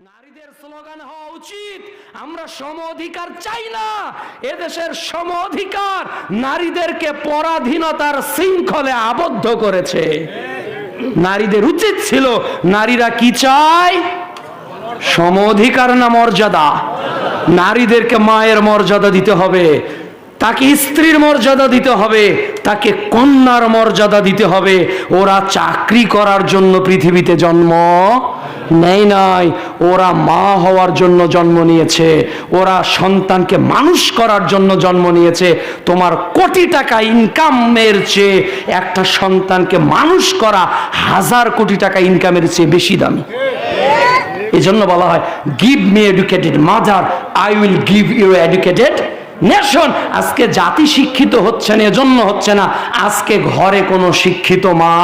নারীদের স্লোগান হওয়া উচিত, আমরা সম অধিকার চাই না। এদেশের সম অধিকার নারীদেরকে পরাধীনতার শৃঙ্খলে আবদ্ধ করেছে। নারীদের উচিত ছিল, নারীরা কি চায়? সম অধিকার না মর্যাদা? নারীদেরকে মায়ের মর্যাদা দিতে হবে, তাকে স্ত্রীর মর্যাদা দিতে হবে, তাকে কন্যার মর্যাদা দিতে হবে। ওরা চাকরি করার জন্য পৃথিবীতে জন্ম নেয় নাই, ওরা মা হওয়ার জন্য জন্ম নিয়েছে, ওরা সন্তানকে মানুষ করার জন্য জন্ম নিয়েছে। তোমার কোটি টাকা ইনকামের চেয়ে একটা সন্তানকে মানুষ করা 1000 কোটি টাকা ইনকামের চেয়ে বেশি দামি। এই জন্য বলা হয়, give me educated mother, I will give you educated nation. আজকে জাতি শিক্ষিত হচ্ছে না, এজন্য হচ্ছে না আজকে ঘরে কোনো শিক্ষিত মা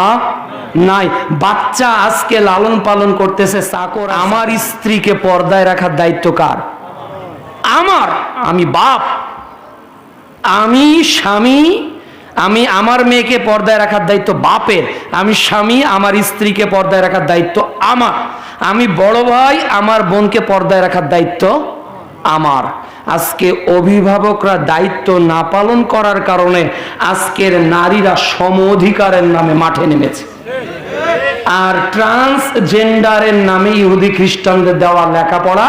নাই। বাচ্চা আজকে লালন পালন করতেছে চাকর। আমার স্ত্রীকে পর্দায় রাখার দায়িত্ব কার? আমার। আমি বাপ, আমি স্বামী, আমি আমার মেয়েকে পর্দায় রাখার দায়িত্ব বাপের। আমি স্বামী, আমার স্ত্রীকে পর্দায় রাখার দায়িত্ব আমার। আমি বড় ভাই, আমার বোনকে পর্দায় রাখার দায়িত্ব আমার। আজকে অভিভাবকরা দায়িত্ব না পালন করার কারণে আজকের নারীরা সম অধিকারের নামে মাঠে নেমেছে। আর ট্রান্সজেন্ডারের নামে ইহুদি খ্রিস্টানদের দেওয়া লেখাপড়া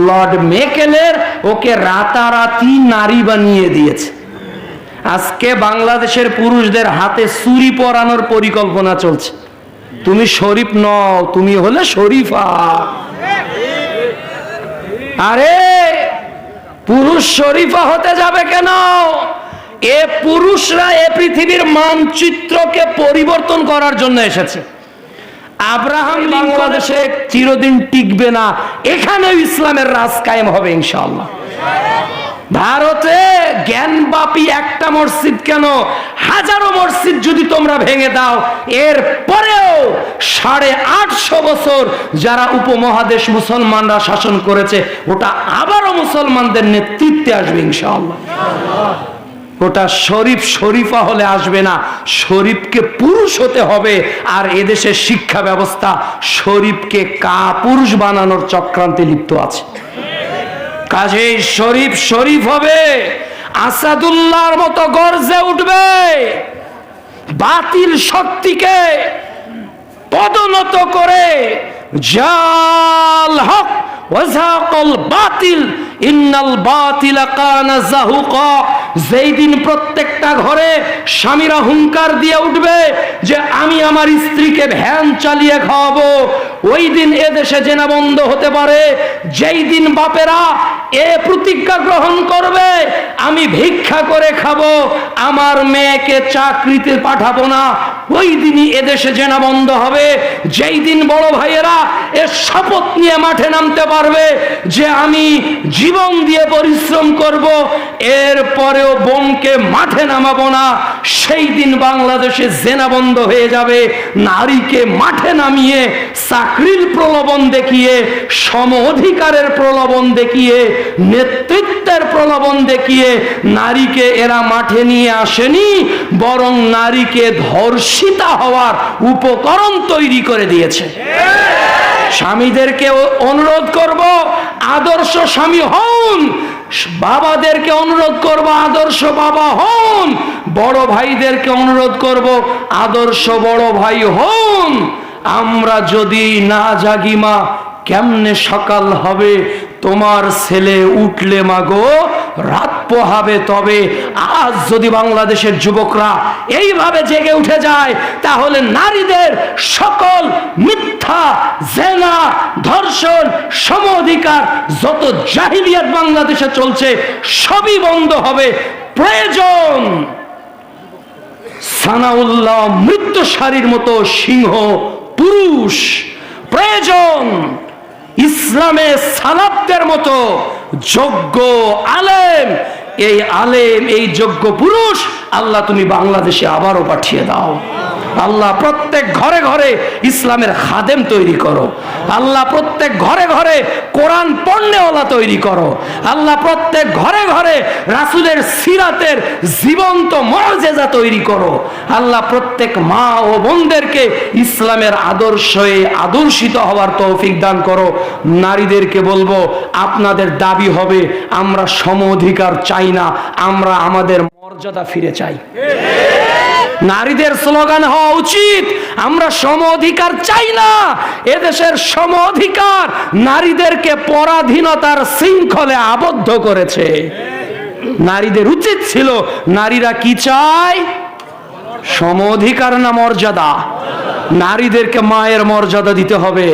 লর্ড মেকেলের ওকে রাতারাতি নারী বানিয়ে দিয়েছে। আজকে বাংলাদেশের পুরুষদের হাতে চুরি পরানোর পরিকল্পনা চলছে। তুমি শরীফ নও, তুমি হলে শরীফা। আরে পুরুষ শরীফা হতে যাবে কেন? এ পুরুষরা এ পৃথিবীর মানচিত্রকে পরিবর্তন করার জন্য এসেছে। আব্রাহাম বাংলাদেশে চিরদিন টিকবে না, এখানেও ইসলামের রাজ কায়েম হবে ইনশাআল্লাহ। ভারতে জ্ঞানব্যাপী একটা মসজিদ কেন, হাজারো মসজিদ যদি তোমরা ভেঙে দাও, এর পরেও 850 বছর যারা উপমহাদেশ মুসলমানরা শাসন করেছে, ওটা আবারও মুসলমানদের নেতৃত্বে আসবে ইনশাআল্লাহ। ওটা শরীফ শরীফা হলে আসবে না, শরীফকে পুরুষ হতে হবে। আর এদেশের শিক্ষা ব্যবস্থা শরীফকে কাপুরুষ বানানোর চক্রান্তে লিপ্ত আছে। কাজেই শরীফ শরীফ হবে, আসাদুল্লাহর মতো গর্জে উঠবে, বাতিল শক্তিকে পদনত করে জাল হক ওয়াজাকাল বাতিল ইন্নাল বাতিলা কানা যাহুকা। যেই দিন প্রত্যেকটা ঘরে স্বামীরা হুঙ্কার দিয়ে উঠবে যে আমি আমার স্ত্রীকে ভ্যান চালিয়ে খাওয়াবো, ওই দিন এদেশে জেনা বন্ধ হতে পারে। যেই দিন বাপেরা এ প্রতিজ্ঞা গ্রহণ করবে আমি ভিক্ষা করে খাবো, আমার মেয়েকে চাকরিতে পাঠাবো না, ওই দিনই এদেশে জেনা বন্ধ হবে। যেই দিন বড় ভাইয়েরা এ শপথ নিয়ে মাঠে নামতে পারবে যে আমি জীবন দিয়ে পরিশ্রম করব, এর পরেও বোনকে মাঠে নামাবো না, সেই দিন বাংলাদেশে জেনা বন্ধ হয়ে যাবে। নারীকে মাঠে নামিয়ে চাকরির প্রলোভন দেখিয়ে, সম অধিকারের প্রলোভন দেখিয়ে, নেতৃত্বের প্রলোভন দেখিয়ে নারীকে এরা মাঠে নিয়ে আসেনি, বরং নারীকে ধর্ষিতা হওয়ার উপকরণ তৈরি করে দিয়েছে। স্বামীদেরকে অনুরোধ করব, আদর্শ স্বামী হন। বাবাদেরকে অনুরোধ করব, আদর্শ বাবা হন। বড় ভাইদেরকে অনুরোধ করব, আদর্শ বড় ভাই হন। আমরা যদি না জাগি মা, কেমনে সকাল হবে? তোমার ছেলে উঠলে মাগো রাত পোহাবে। তবে আজ যদি বাংলাদেশের যুবকরা এইভাবে জেগে উঠে যায়, তাহলে নারীদের সকল মিথ্যা, জেনা, ধর্ষণ, সম অধিকার যত জাহিলিয়াত বাংলাদেশে চলছে সবই বন্ধ হবে। প্রয়োজন সানাউল্লাহ মৃত্যুশারীর মতো সিংহ পুরুষ, প্রয়োজন ইসলামে সালাফদের মতো যোগ্য আলেম। এই আলেম, এই যোগ্য পুরুষ আল্লাহ তুমি বাংলাদেশে আবারও পাঠিয়ে দাও। আল্লাহ প্রত্যেক ঘরে ঘরে ইসলামের খাদেম তৈরি করো। আল্লাহ প্রত্যেক ঘরে ঘরে কোরআন পড়নেওয়ালা তৈরি করো। আল্লাহ প্রত্যেক ঘরে ঘরে রাসূলের সিরাতের জীবন্ত মুআজিজা তৈরি করো। আল্লাহ প্রত্যেক মা ও বোনদেরকে ইসলামের আদর্শে আদর্শিত হওয়ার তৌফিক দান করো। নারীদেরকে বলবো, আপনাদের দাবি হবে আমরা সম অধিকার চাই না, আমরা আমাদের মর্যাদা ফিরে চাই। নারীদের স্লোগান হওয়া উচিত, আমরা সম অধিকার চাই না, এদেশের সম অধিকার নারীদেরকে পরাধীনতার শৃঙ্খলে আবদ্ধ করেছে। নারীদের উচিত ছিল, নারীরা কি চায়? সম অধিকার না মর্যাদা? নারীদেরকে মায়ের মর্যাদা দিতে হবে,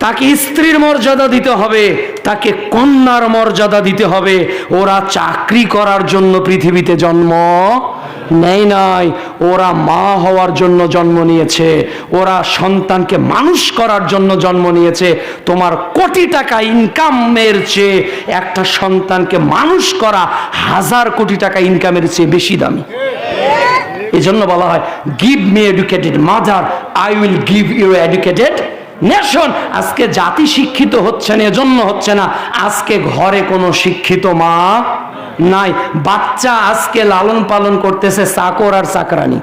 তাকে স্ত্রীর মর্যাদা দিতে হবে, তাকে কন্যার মর্যাদা দিতে হবে। ওরা চাকরি করার জন্য পৃথিবীতে জন্ম নেয় নাই, ওরা মা হওয়ার জন্য জন্ম নিয়েছে, ওরা সন্তানকে মানুষ করার জন্য জন্ম নিয়েছে। তোমার কোটি টাকা ইনকামের চেয়ে একটা সন্তানকে মানুষ করা 1000 কোটি টাকা ইনকামের চেয়ে বেশি দামি। এই জন্য বলা হয়, give me educated mother, I will give you educated nation. আজকে জাতি শিক্ষিত হচ্ছে না, এজন্য হচ্ছে না, আজকে ঘরে কোনো শিক্ষিত মা নাই। বাচ্চা আজকে লালন পালন করতেছে চাকর আর চাকরানি।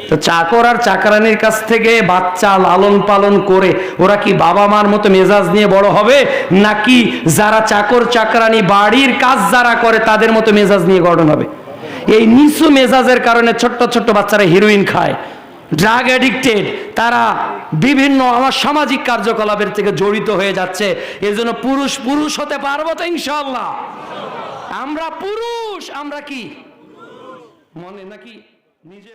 তো চাকর আর চাকরানির কাছ থেকে বাচ্চা লালন পালন করে ওরা কি বাবা মার মতো মেজাজ নিয়ে বড় হবে, নাকি যারা চাকর চাকরানি বাড়ির কাজ যারা করে তাদের মতো মেজাজ নিয়ে গঠন হবে? এই নিচু মেজাজের কারণে ছোট্ট ছোট্ট বাচ্চারা হিরোইন খায়, ড্রাগ অ্যাডিক্টেড, তারা বিভিন্ন আমার সামাজিক কার্যকলাপের থেকে জড়িত হয়ে যাচ্ছে। এই জন্য পুরুষ পুরুষ হতে পারবো তো ইনশাআল্লাহ? আমরা পুরুষ, আমরা কি মনে নাকি নিজে